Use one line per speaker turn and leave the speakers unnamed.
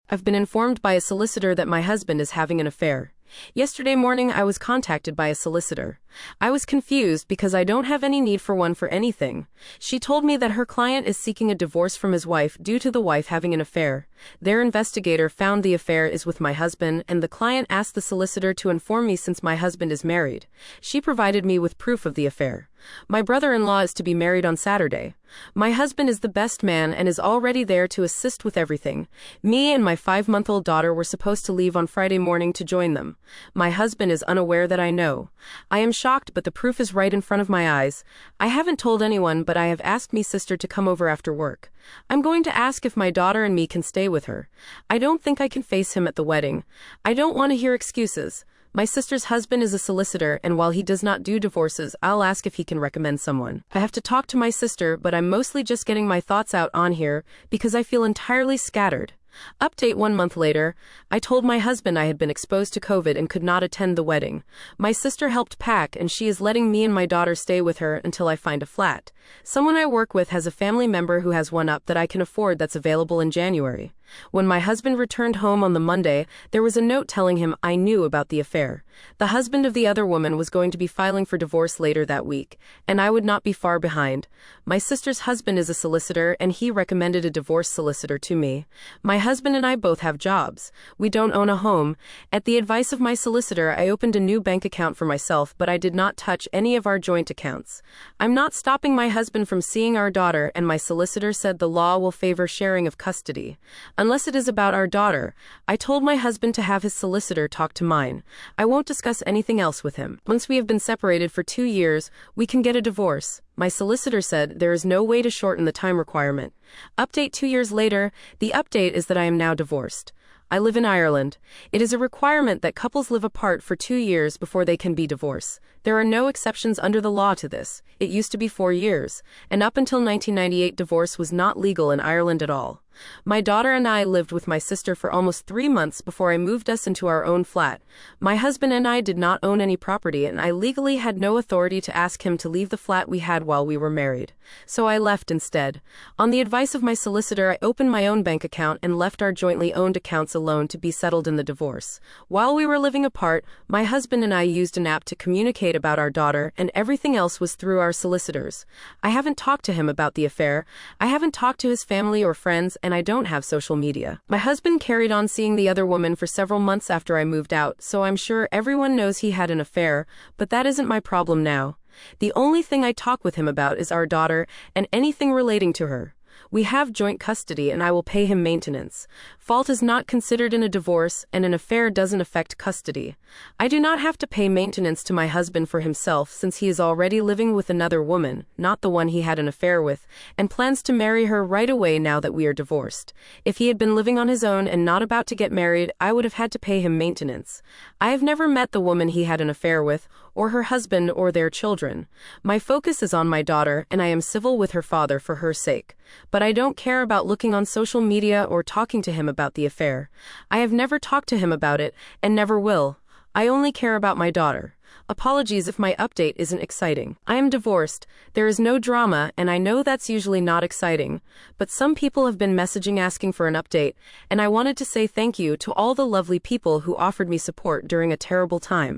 I've been informed by a solicitor that my husband is having an affair. Yesterday morning, I was contacted by a solicitor. I was confused because I don't have any need for one for anything. She told me that her client is seeking a divorce from his wife due to the wife having an affair. Their investigator found the affair is with my husband, and the client asked the solicitor to inform me since my husband is married. She provided me with proof of the affair. My brother-in-law is to be married on Saturday. My husband is the best man and is already there to assist with everything. Me and my 5-month-old daughter were supposed to leave on Friday morning to join them. My husband is unaware that I know. I am shocked, but the proof is right in front of my eyes. I haven't told anyone, but I have asked me sister to come over after work. I'm going to ask if my daughter and me can stay with her. I don't think I can face him at the wedding. I don't want to hear excuses. My sister's husband is a solicitor, and while he does not do divorces, I'll ask if he can recommend someone. I have to talk to my sister, but I'm mostly just getting my thoughts out on here because I feel entirely scattered. Update 1 month later, I told my husband I had been exposed to COVID and could not attend the wedding. My sister helped pack, and she is letting me and my daughter stay with her until I find a flat. Someone I work with has a family member who has one up that I can afford that's available in January. When my husband returned home on the Monday, there was a note telling him I knew about the affair. The husband of the other woman was going to be filing for divorce later that week, and I would not be far behind. My sister's husband is a solicitor, and he recommended a divorce solicitor to me. My husband and I both have jobs. We don't own a home. At the advice of my solicitor, I opened a new bank account for myself, but I did not touch any of our joint accounts. I'm not stopping my husband from seeing our daughter, and my solicitor said the law will favor sharing of custody. Unless it is about our daughter, I told my husband to have his solicitor talk to mine. I won't discuss anything else with him. Once we have been separated for 2 years, we can get a divorce. My solicitor said there is no way to shorten the time requirement. Update 2 years later, the update is that I am now divorced. I live in Ireland. It is a requirement that couples live apart for 2 years before they can be divorced. There are no exceptions under the law to this. It used to be 4 years, and up until 1998 divorce was not legal in Ireland at all. My daughter and I lived with my sister for almost 3 months before I moved us into our own flat. My husband and I did not own any property, and I legally had no authority to ask him to leave the flat we had while we were married. So I left instead. On the advice of my solicitor, I opened my own bank account and left our jointly owned accounts alone to be settled in the divorce. While we were living apart, my husband and I used an app to communicate about our daughter, and everything else was through our solicitors. I haven't talked to him about the affair. I haven't talked to his family or friends, and I don't have social media. My husband carried on seeing the other woman for several months after I moved out, so I'm sure everyone knows he had an affair, but that isn't my problem now. The only thing I talk with him about is our daughter and anything relating to her. We have joint custody, and I will pay him maintenance. Fault is not considered in a divorce, and an affair doesn't affect custody. I do not have to pay maintenance to my husband for himself since he is already living with another woman, not the one he had an affair with, and plans to marry her right away now that we are divorced. If he had been living on his own and not about to get married, I would have had to pay him maintenance. I have never met the woman he had an affair with, or her husband or their children. My focus is on my daughter, and I am civil with her father for her sake. But I don't care about looking on social media or talking to him about the affair. I have never talked to him about it, and never will. I only care about my daughter. Apologies if my update isn't exciting. I am divorced. There is no drama, and I know that's usually not exciting. But some people have been messaging asking for an update, and I wanted to say thank you to all the lovely people who offered me support during a terrible time.